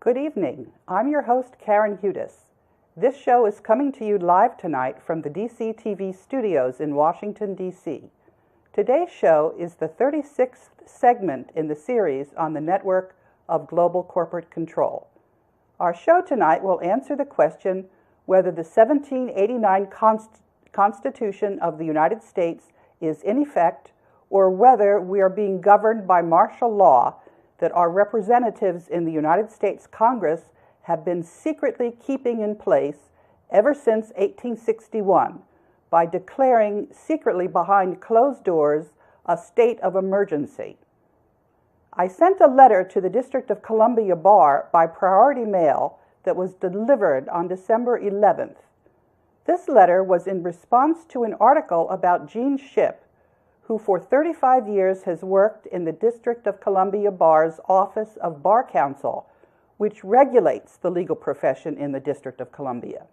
Good evening. I'm your host, Karen Hudes. This show is coming to you live tonight from the DCTV studios in Washington, D.C. Today's show is the 36th segment in the series on the network of global corporate control. Our show tonight will answer the question whether the 1789 Constitution of the United States is in effect or whether we are being governed by martial law that our representatives in the United States Congress have been secretly keeping in place ever since 1861 by declaring secretly behind closed doors a state of emergency. I sent a letter to the District of Columbia Bar by priority mail that was delivered on December 11th. This letter was in response to an article about Gene Shipp, who for 35 years has worked in the District of Columbia Bar's Office of Bar Counsel, which regulates the legal profession in the District of Columbia.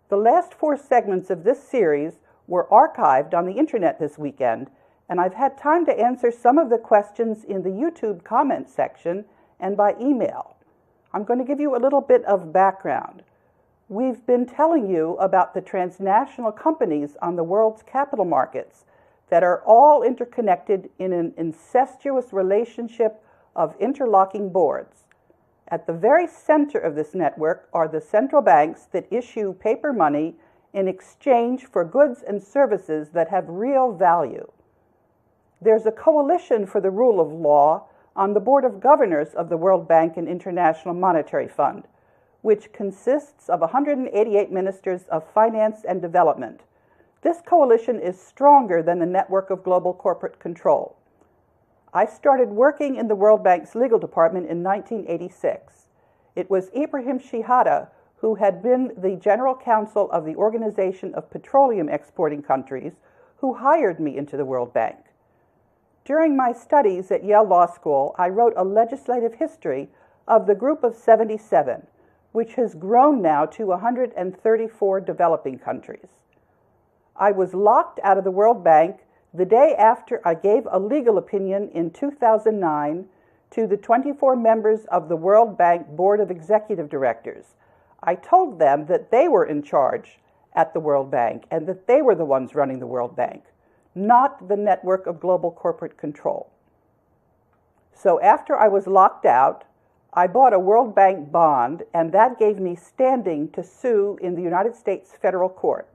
The last 4 segments of this series were archived on the internet this weekend, and I've had time to answer some of the questions in the YouTube comment section and by email. I'm going to give you a little bit of background. We've been telling you about the transnational companies on the world's capital markets that are all interconnected in an incestuous relationship of interlocking boards. At the very center of this network are the central banks that issue paper money in exchange for goods and services that have real value. There's a coalition for the rule of law on the Board of Governors of the World Bank and International Monetary Fund, which consists of 188 ministers of finance and development. This coalition is stronger than the network of global corporate control. I started working in the World Bank's legal department in 1986. It was Ibrahim Shihada, who had been the general counsel of the Organization of Petroleum Exporting Countries, who hired me into the World Bank. During my studies at Yale Law School, I wrote a legislative history of the Group of 77, which has grown now to 134 developing countries. I was locked out of the World Bank the day after I gave a legal opinion in 2009 to the 24 members of the World Bank Board of Executive Directors. I told them that they were in charge at the World Bank and that they were the ones running the World Bank, not the network of global corporate control. So after I was locked out, I bought a World Bank bond, and that gave me standing to sue in the United States Federal Court.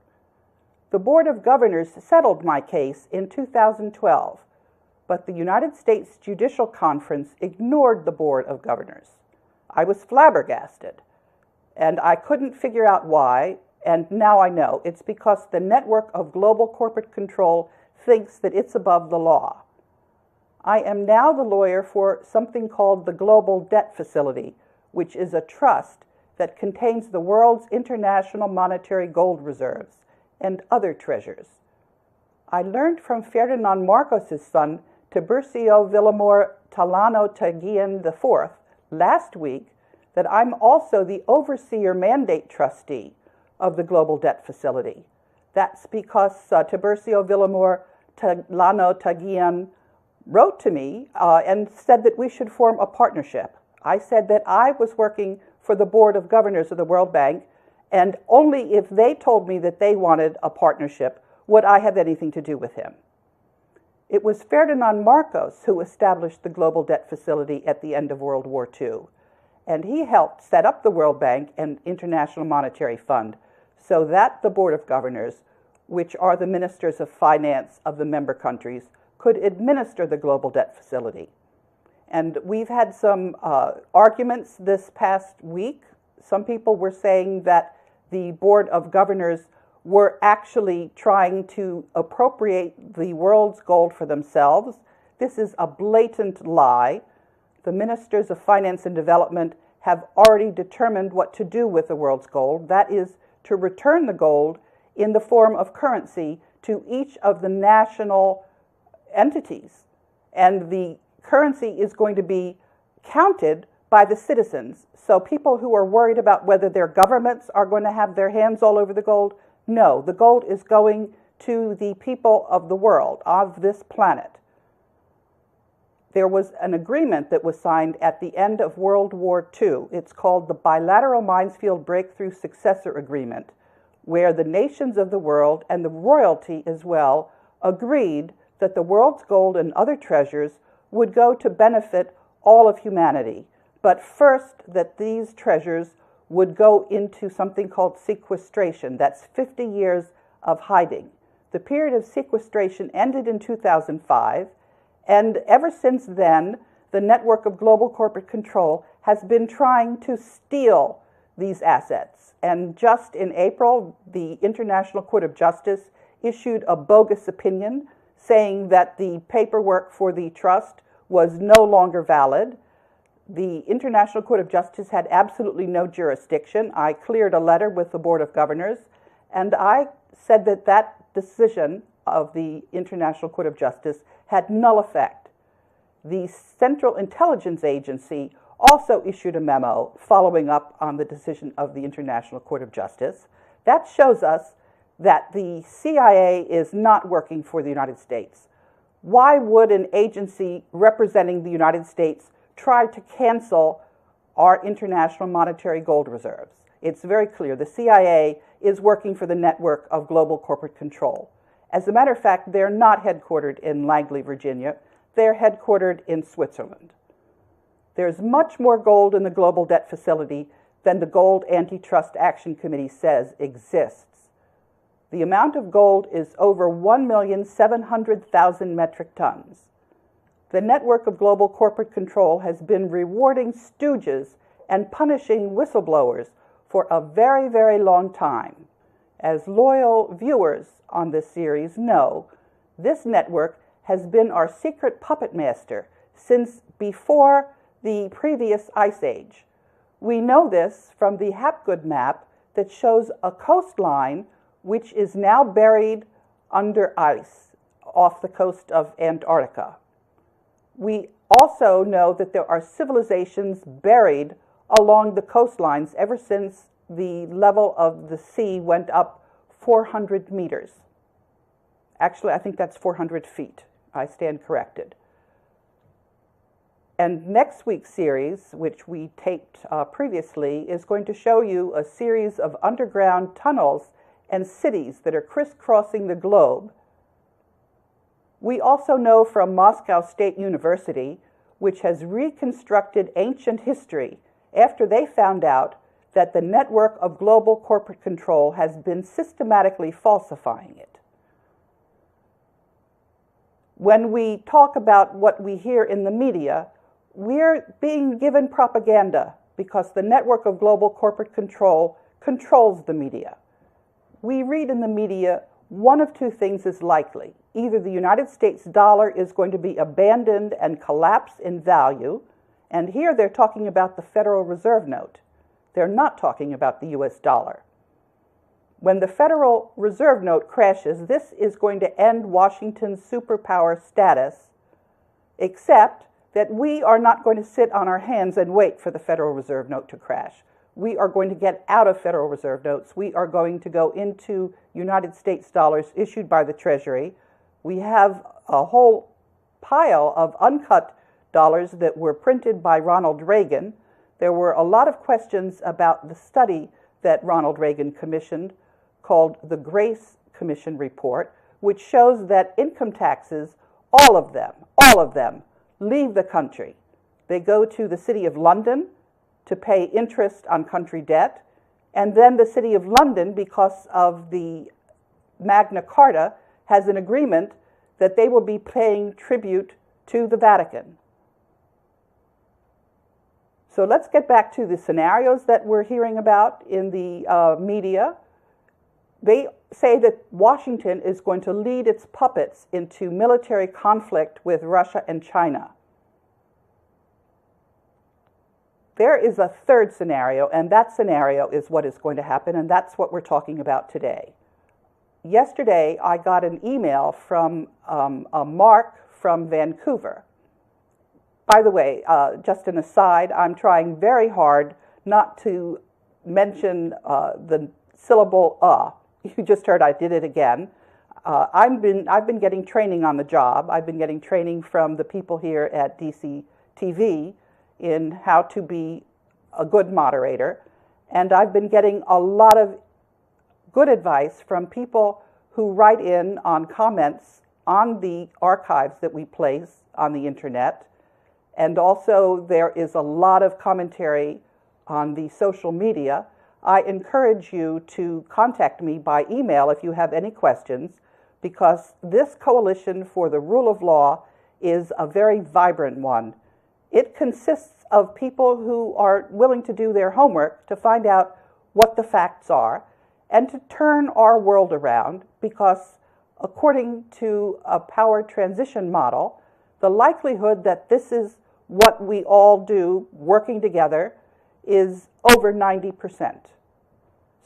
The Board of Governors settled my case in 2012, but the United States Judicial Conference ignored the Board of Governors. I was flabbergasted, and I couldn't figure out why, and now I know. It's because the network of global corporate control thinks that it's above the law. I am now the lawyer for something called the Global Debt Facility, which is a trust that contains the world's international monetary gold reserves and other treasures. I learned from Ferdinand Marcos' son, Tiburcio Villamor Talano Taguian IV, last week that I'm also the overseer mandate trustee of the Global Debt Facility. That's because Tiburcio Villamor Talano Taguian wrote to me and said that we should form a partnership. I said that I was working for the Board of Governors of the World Bank, and only if they told me that they wanted a partnership would I have anything to do with him. It was Ferdinand Marcos who established the Global Debt Facility at the end of World War II, and he helped set up the World Bank and International Monetary Fund so that the Board of Governors, which are the ministers of finance of the member countries, could administer the Global Debt Facility. And we've had some arguments this past week. Some people were saying that the Board of Governors were actually trying to appropriate the world's gold for themselves. This is a blatant lie. The ministers of finance and development have already determined what to do with the world's gold. That is to return the gold in the form of currency to each of the national entities. And the currency is going to be counted by the citizens. So people who are worried about whether their governments are going to have their hands all over the gold, no, the gold is going to the people of the world, of this planet. there was an agreement that was signed at the end of World War II. It's called the Bilateral Minefield Breakthrough Successor Agreement, where the nations of the world and the royalty as well agreed that the world's gold and other treasures would go to benefit all of humanity. But first, that these treasures would go into something called sequestration. That's 50 years of hiding. The period of sequestration ended in 2005, and ever since then, the network of global corporate control has been trying to steal these assets. And just in April, the International Court of Justice issued a bogus opinion saying that the paperwork for the trust was no longer valid. The International Court of Justice had absolutely no jurisdiction. I cleared a letter with the Board of Governors, and I said that that decision of the International Court of Justice had null effect. The Central Intelligence Agency also issued a memo following up on the decision of the International Court of Justice. That shows us that the CIA is not working for the United States. Why would an agency representing the United States try to cancel our international monetary gold reserves? It's very clear. The CIA is working for the network of global corporate control. As a matter of fact, they're not headquartered in Langley, Virginia. They're headquartered in Switzerland. There's much more gold in the global debt facility than the Gold Antitrust Action Committee says exists. The amount of gold is over 1,700,000 metric tons. The network of global corporate control has been rewarding stooges and punishing whistleblowers for a very, very long time. As loyal viewers on this series know, this network has been our secret puppet master since before the previous ice age. We know this from the Hapgood map that shows a coastline which is now buried under ice off the coast of Antarctica. We also know that there are civilizations buried along the coastlines ever since the level of the sea went up 400 meters. Actually, I think that's 400 feet. I stand corrected. And next week's series, which we taped previously, is going to show you a series of underground tunnels and cities that are crisscrossing the globe. We also know from Moscow State University, which has reconstructed ancient history after they found out that the network of global corporate control has been systematically falsifying it. When we talk about what we hear in the media, we're being given propaganda because the network of global corporate control controls the media. We read in the media, one of two things is likely. Either the United States dollar is going to be abandoned and collapse in value, and here they're talking about the Federal Reserve note. They're not talking about the US dollar. When the Federal Reserve note crashes, this is going to end Washington's superpower status, except that we are not going to sit on our hands and wait for the Federal Reserve note to crash. We are going to get out of Federal Reserve notes. We are going to go into United States dollars issued by the Treasury. We have a whole pile of uncut dollars that were printed by Ronald Reagan. There were a lot of questions about the study that Ronald Reagan commissioned called the Grace Commission Report, which shows that income taxes, all of them, leave the country. They go to the City of London to pay interest on country debt, and then the City of London, because of the Magna Carta, has an agreement that they will be paying tribute to the Vatican. So let's get back to the scenarios that we're hearing about in the media. They say that Washington is going to lead its puppets into military conflict with Russia and China. There is a third scenario, and that scenario is what is going to happen, and that's what we're talking about today. Yesterday, I got an email from a Mark from Vancouver. By the way, just an aside, I'm trying very hard not to mention the syllable You just heard I did it again. I've been getting training on the job. I've been getting training from the people here at DC TV in how to be a good moderator. And I've been getting a lot of good advice from people who write in on comments on the archives that we place on the internet. And also there is a lot of commentary on the social media. I encourage you to contact me by email if you have any questions, because this Coalition for the Rule of Law is a very vibrant one. It consists of people who are willing to do their homework to find out what the facts are and to turn our world around, because according to a power transition model, the likelihood that this is what we all do working together is over 90%.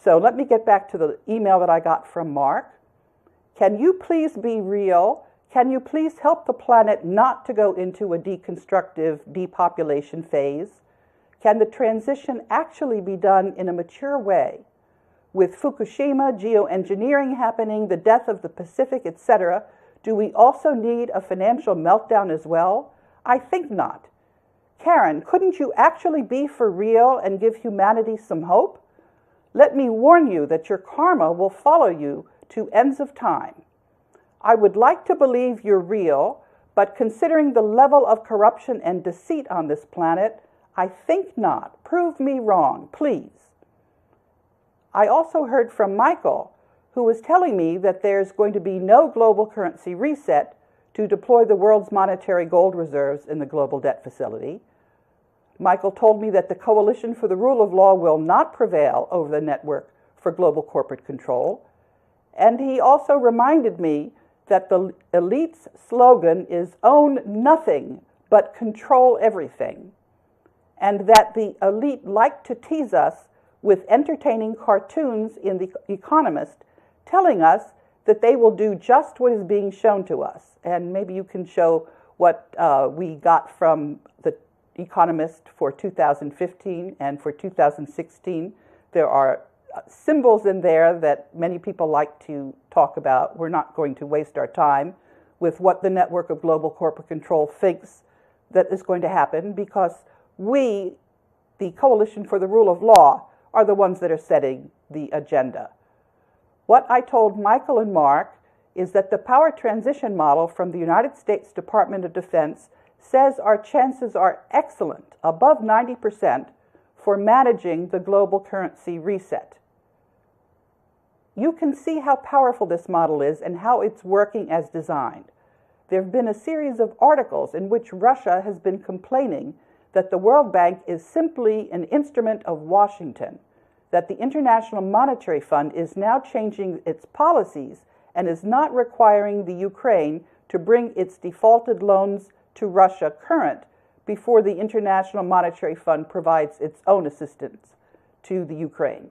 So let me get back to the email that I got from Mark. Can you please be real? Can you please help the planet not to go into a deconstructive depopulation phase? Can the transition actually be done in a mature way? With Fukushima, geoengineering happening, the death of the Pacific, etc., do we also need a financial meltdown as well? I think not. Karen, couldn't you actually be for real and give humanity some hope? Let me warn you that your karma will follow you to ends of time. I would like to believe you're real, but considering the level of corruption and deceit on this planet, I think not. Prove me wrong, please. I also heard from Michael, who was telling me that there's going to be no global currency reset to deploy the world's monetary gold reserves in the global debt facility. Michael told me that the Coalition for the Rule of Law will not prevail over the network for global corporate control. And he also reminded me that the elite's slogan is own nothing but control everything, and that the elite like to tease us with entertaining cartoons in The Economist telling us that they will do just what is being shown to us. And maybe you can show what we got from The Economist for 2015 and for 2016. There are symbols in there that many people like to talk about. We're not going to waste our time with what the network of global corporate control thinks that is going to happen, because we, the Coalition for the Rule of Law, are the ones that are setting the agenda. What I told Michael and Mark is that the power transition model from the United States Department of Defense says our chances are excellent, above 90%, for managing the global currency reset. You can see how powerful this model is and how it's working as designed. There have been a series of articles in which Russia has been complaining that the World Bank is simply an instrument of Washington, that the International Monetary Fund is now changing its policies and is not requiring the Ukraine to bring its defaulted loans to Russia current before the International Monetary Fund provides its own assistance to the Ukraine.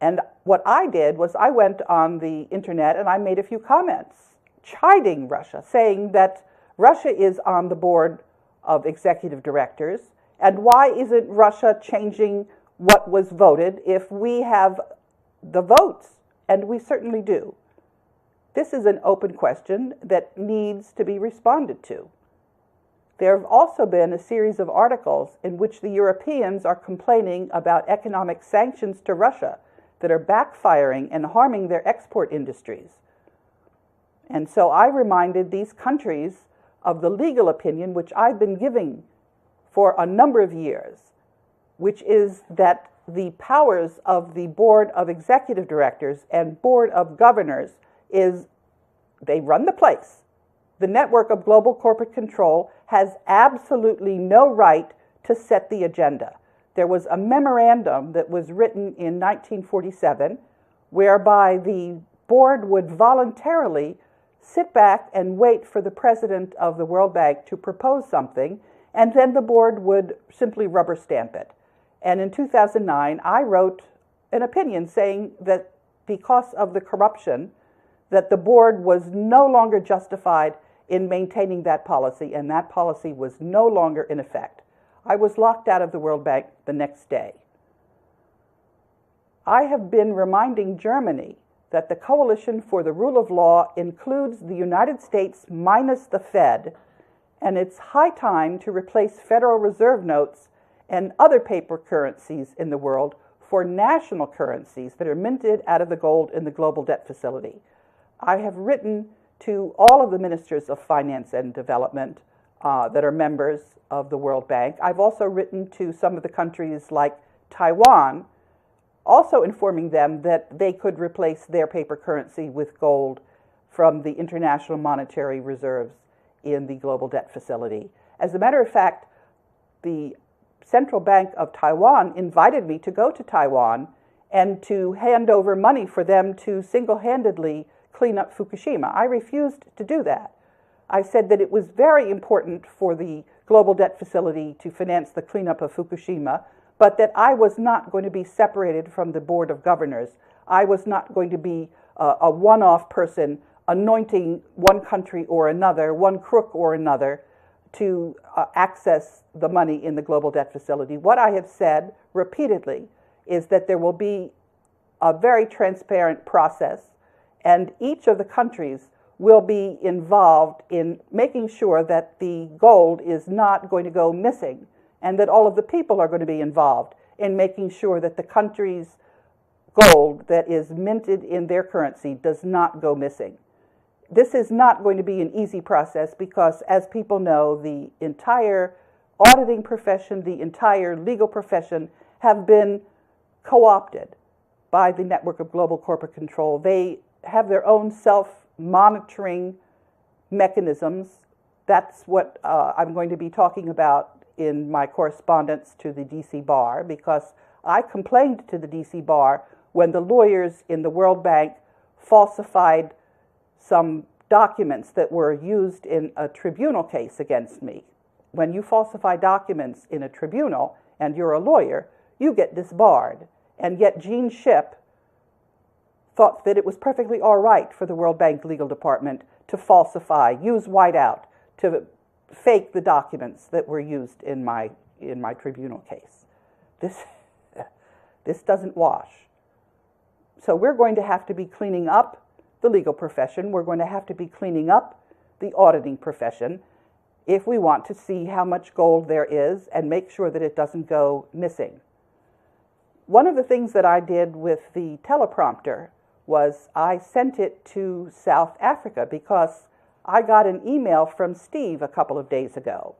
And what I did was I went on the internet and I made a few comments chiding Russia, saying that Russia is on the board of executive directors, and why isn't Russia changing what was voted if we have the votes? And we certainly do. This is an open question that needs to be responded to. There have also been a series of articles in which the Europeans are complaining about economic sanctions to Russia that are backfiring and harming their export industries. And so I reminded these countries of the legal opinion which I've been giving for a number of years, which is that the powers of the Board of Executive Directors and Board of Governors is they run the place. The network of global corporate control has absolutely no right to set the agenda. There was a memorandum that was written in 1947 whereby the board would voluntarily sit back and wait for the president of the World Bank to propose something, and then the board would simply rubber stamp it. And in 2009, I wrote an opinion saying that because of the corruption, that the board was no longer justified in maintaining that policy, and that policy was no longer in effect. I was locked out of the World Bank the next day. I have been reminding Germany that the Coalition for the Rule of Law includes the United States minus the Fed, and it's high time to replace Federal Reserve notes and other paper currencies in the world for national currencies that are minted out of the gold in the global debt facility. I have written to all of the ministers of finance and development that are members of the World Bank. I've also written to some of the countries like Taiwan, also informing them that they could replace their paper currency with gold from the international monetary reserves in the global debt facility. As a matter of fact, the Central Bank of Taiwan invited me to go to Taiwan and to hand over money for them to single-handedly clean up Fukushima. I refused to do that. I said that it was very important for the global debt facility to finance the cleanup of Fukushima, but that I was not going to be separated from the Board of Governors. I was not going to be a one-off person anointing one country or another, one crook or another, to access the money in the global debt facility. What I have said repeatedly is that there will be a very transparent process, and each of the countries will be involved in making sure that the gold is not going to go missing, and that all of the people are going to be involved in making sure that the country's gold that is minted in their currency does not go missing. This is not going to be an easy process because, as people know, the entire auditing profession, the entire legal profession have been co-opted by the network of global corporate control. They have their own self-monitoring mechanisms. That's what I'm going to be talking about in my correspondence to the DC Bar, because I complained to the DC Bar when the lawyers in the World Bank falsified some documents that were used in a tribunal case against me. When you falsify documents in a tribunal and you're a lawyer, you get disbarred. And yet Gene Shipp thought that it was perfectly all right for the World Bank legal department to falsify, use whiteout, to fake the documents that were used in my tribunal case. This doesn't wash. So we're going to have to be cleaning up the legal profession. We're going to have to be cleaning up the auditing profession if we want to see how much gold there is and make sure that it doesn't go missing. One of the things that I did with the teleprompter was I sent it to South Africa because I got an email from Steve a couple of days ago.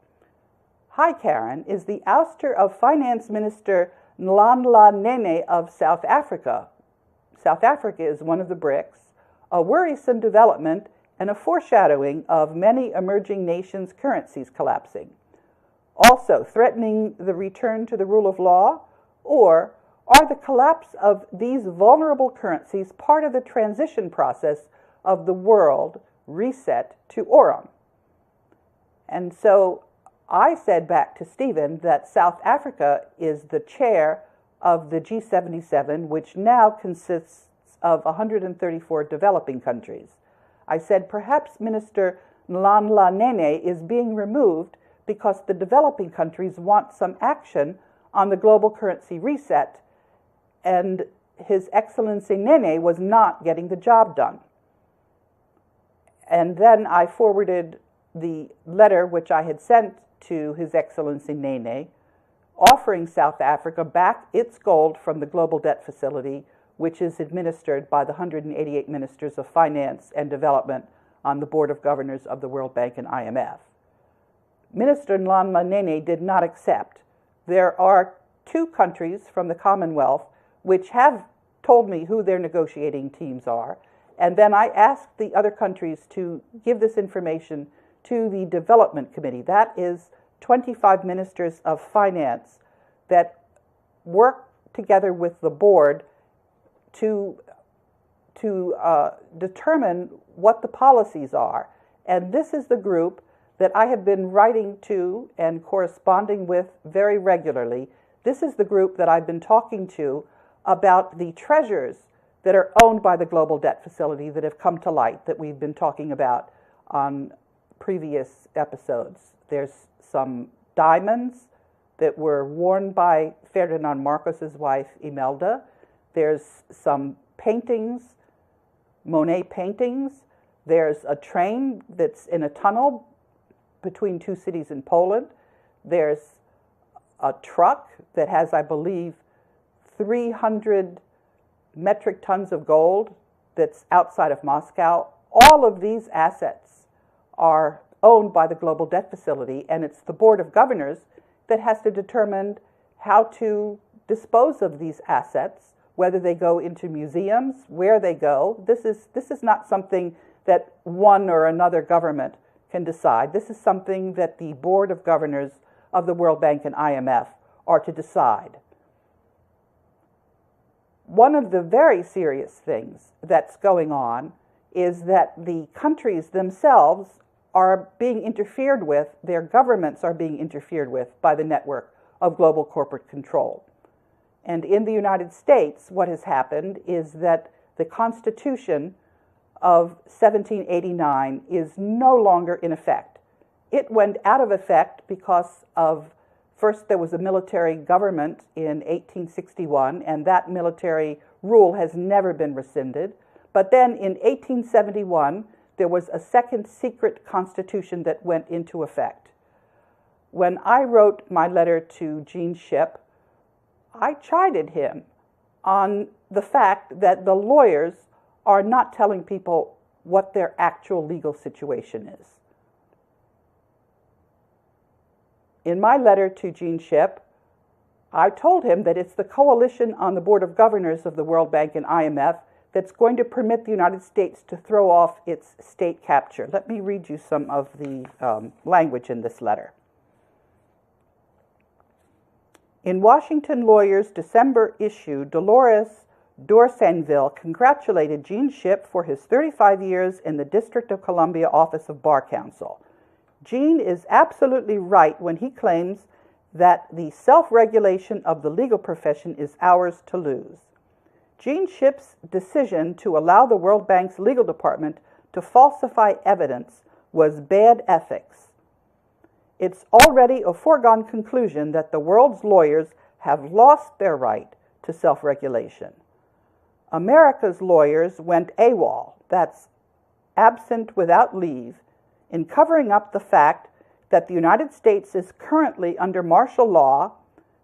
Hi, Karen. Is the ouster of Finance Minister Nhlanhla Nene of South Africa? South Africa is one of the BRICS, a worrisome development and a foreshadowing of many emerging nations' currencies collapsing. Also threatening the return to the rule of law, or are the collapse of these vulnerable currencies part of the transition process of the world reset to Aurum? And so I said back to Stephen that South Africa is the chair of the G77, which now consists of 134 developing countries. I said perhaps Minister Nhlanhla Nene is being removed because the developing countries want some action on the global currency reset, and His Excellency Nene was not getting the job done. And then I forwarded the letter which I had sent to His Excellency Nene, offering South Africa back its gold from the global debt facility, which is administered by the 188 ministers of finance and development on the Board of Governors of the World Bank and IMF. Minister Nhlanhla Nene did not accept. There are 2 countries from the Commonwealth which have told me who their negotiating teams are, and then I asked the other countries to give this information to the Development Committee. That is 25 ministers of finance that work together with the board to determine what the policies are. And this is the group that I have been writing to and corresponding with very regularly. This is the group that I've been talking to about the treasures that are owned by the global debt facility that have come to light, that we've been talking about on previous episodes. There's some diamonds that were worn by Ferdinand Marcos's wife, Imelda. There's some paintings Monet paintings. There's a train that's in a tunnel between two cities in Poland. There's a truck that has, I believe, 300 metric tons of gold that's outside of Moscow. All of these assets are owned by the Global Debt Facility, and it's the Board of Governors that has to determine how to dispose of these assets, whether they go into museums, where they go. This is not something that one or another government can decide. This is something that the Board of Governors of the World Bank and IMF are to decide. One of the very serious things that's going on is that the countries themselves are being interfered with, their governments are being interfered with by the network of global corporate control. And in the United States, what has happened is that the Constitution of 1789 is no longer in effect. It went out of effect because of, first there was a military government in 1861, and that military rule has never been rescinded. But then in 1871, there was a second secret constitution that went into effect. When I wrote my letter to Gene Shipp, I chided him on the fact that the lawyers are not telling people what their actual legal situation is. In my letter to Gene Shipp, I told him that it's the coalition on the Board of Governors of the World Bank and IMF that's going to permit the United States to throw off its state capture. Let me read you some of the language in this letter. In Washington Lawyer's December issue, Dolores Dorsainville congratulated Gene Shipp for his 35 years in the District of Columbia Office of Bar Counsel. Gene is absolutely right when he claims that the self-regulation of the legal profession is ours to lose. Gene Shipp's decision to allow the World Bank's legal department to falsify evidence was bad ethics. It's already a foregone conclusion that the world's lawyers have lost their right to self-regulation. America's lawyers went AWOL, that's absent without leave, in covering up the fact that the United States is currently under martial law,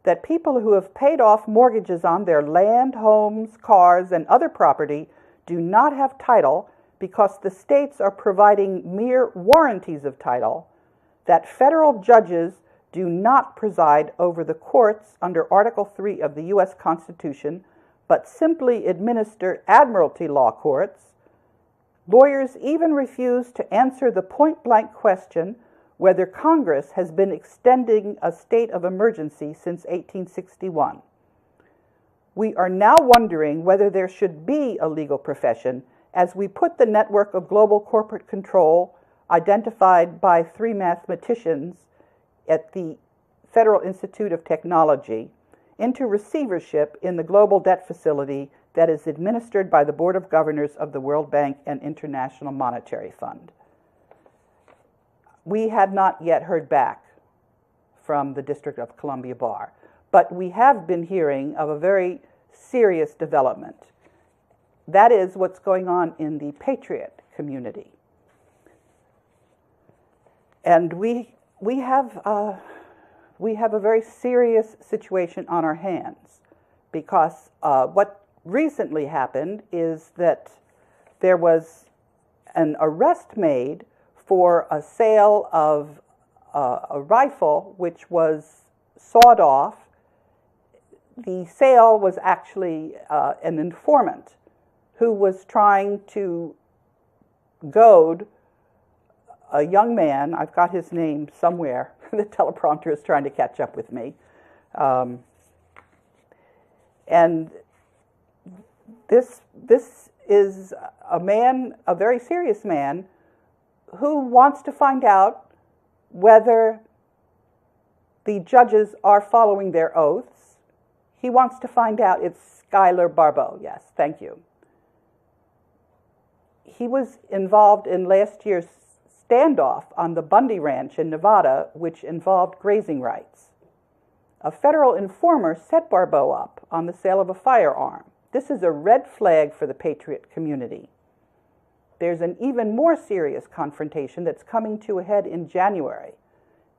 that people who have paid off mortgages on their land, homes, cars, and other property do not have title because the states are providing mere warranties of title, that federal judges do not preside over the courts under Article 3 of the U.S. Constitution, but simply administer admiralty law courts. Lawyers even refuse to answer the point-blank question whether Congress has been extending a state of emergency since 1861. We are now wondering whether there should be a legal profession as we put the network of global corporate control, identified by 3 mathematicians at the Federal Institute of Technology, into receivership in the Global Debt Facility that is administered by the Board of Governors of the World Bank and International Monetary Fund. We have not yet heard back from the District of Columbia Bar, but we have been hearing of a very serious development. That is what's going on in the Patriot community. And we have a very serious situation on our hands, because what recently happened is that there was an arrest made for a sale of a rifle which was sawed off. The sale was actually an informant who was trying to goad a young man. I've got his name somewhere. The teleprompter is trying to catch up with me. And this is a man, a very serious man, who wants to find out whether the judges are following their oaths. He wants to find out. It's Skyler Barbeau, yes, thank you. He was involved in last year's standoff on the Bundy Ranch in Nevada, which involved grazing rights. A federal informer set Barbeau up on the sale of a firearm. This is a red flag for the Patriot community. There's an even more serious confrontation that's coming to a head in January.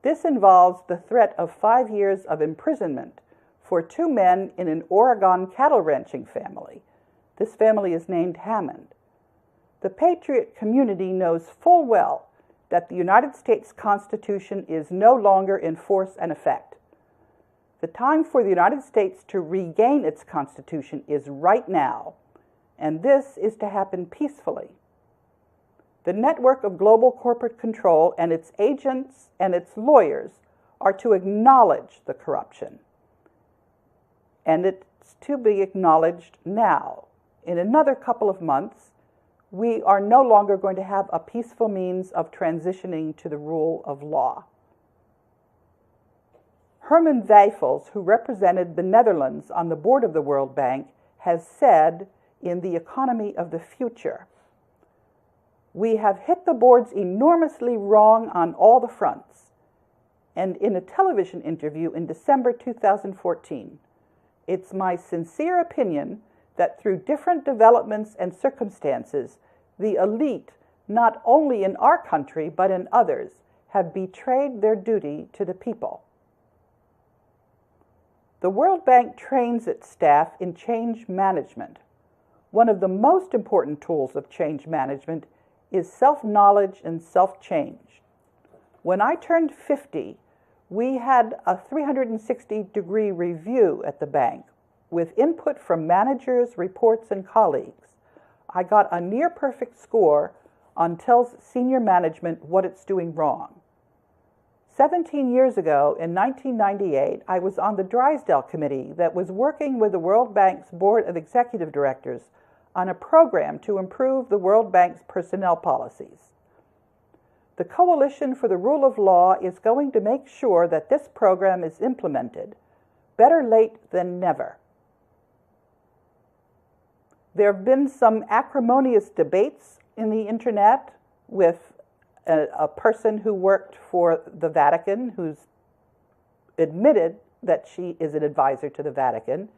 This involves the threat of 5 years of imprisonment for 2 men in an Oregon cattle ranching family. This family is named Hammond. The patriot community knows full well that the United States Constitution is no longer in force and effect. The time for the United States to regain its Constitution is right now, and this is to happen peacefully. The network of global corporate control and its agents and its lawyers are to acknowledge the corruption. And it's to be acknowledged now. In another couple of months, we are no longer going to have a peaceful means of transitioning to the rule of law. Herman Wijfels, who represented the Netherlands on the board of the World Bank, has said in The Economy of the Future, "We have hit the boards enormously wrong on all the fronts." And in a television interview in December 2014, "It's my sincere opinion that through different developments and circumstances, the elite, not only in our country but in others, have betrayed their duty to the people." The World Bank trains its staff in change management. One of the most important tools of change management is self-knowledge and self-change. When I turned 50, we had a 360-degree review at the bank with input from managers, reports, and colleagues. I got a near-perfect score on Tells senior management what it's doing wrong. 17 years ago, in 1998, I was on the Drysdale Committee that was working with the World Bank's Board of Executive Directors on a program to improve the World Bank's personnel policies. The Coalition for the Rule of Law is going to make sure that this program is implemented. Better late than never. There have been some acrimonious debates in the internet with a person who worked for the Vatican, who's admitted that she is an advisor to the Vatican,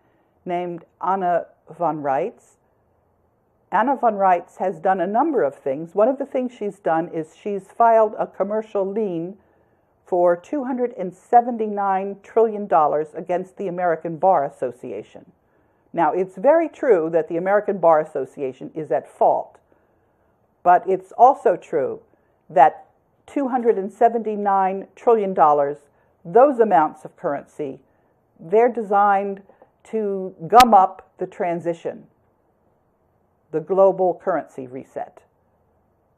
named Anna von Reitz. Anna von Reitz has done a number of things. One of the things she's done is she's filed a commercial lien for $279 trillion against the American Bar Association. Now, it's very true that the American Bar Association is at fault, but it's also true that $279 trillion, those amounts of currency, they're designed to gum up the transition, the global currency reset.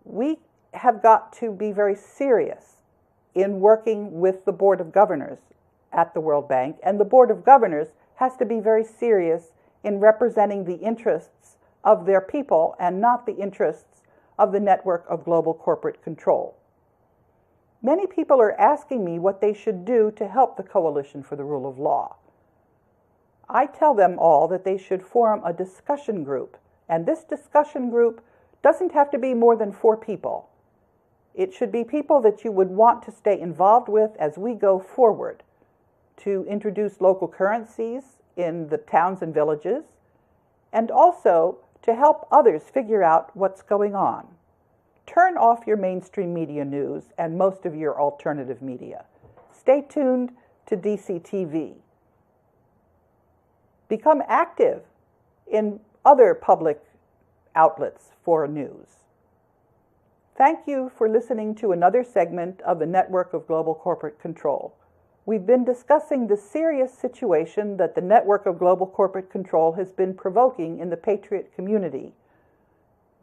We have got to be very serious in working with the Board of Governors at the World Bank, and the Board of Governors has to be very serious in representing the interests of their people and not the interests of the network of global corporate control. Many people are asking me what they should do to help the Coalition for the Rule of Law. I tell them all that they should form a discussion group, and this discussion group doesn't have to be more than 4 people. It should be people that you would want to stay involved with as we go forward to introduce local currencies in the towns and villages, and also to help others figure out what's going on. Turn off your mainstream media news and most of your alternative media. Stay tuned to DCTV. Become active in other public outlets for news. Thank you for listening to another segment of the Network of Global Corporate Control. We've been discussing the serious situation that the network of global corporate control has been provoking in the patriot community.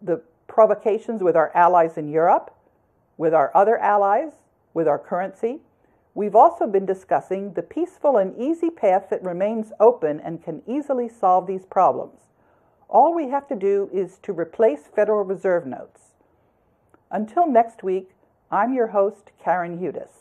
The provocations with our allies in Europe, with our other allies, with our currency. We've also been discussing the peaceful and easy path that remains open and can easily solve these problems. All we have to do is to replace Federal Reserve notes. Until next week, I'm your host, Karen Hudes.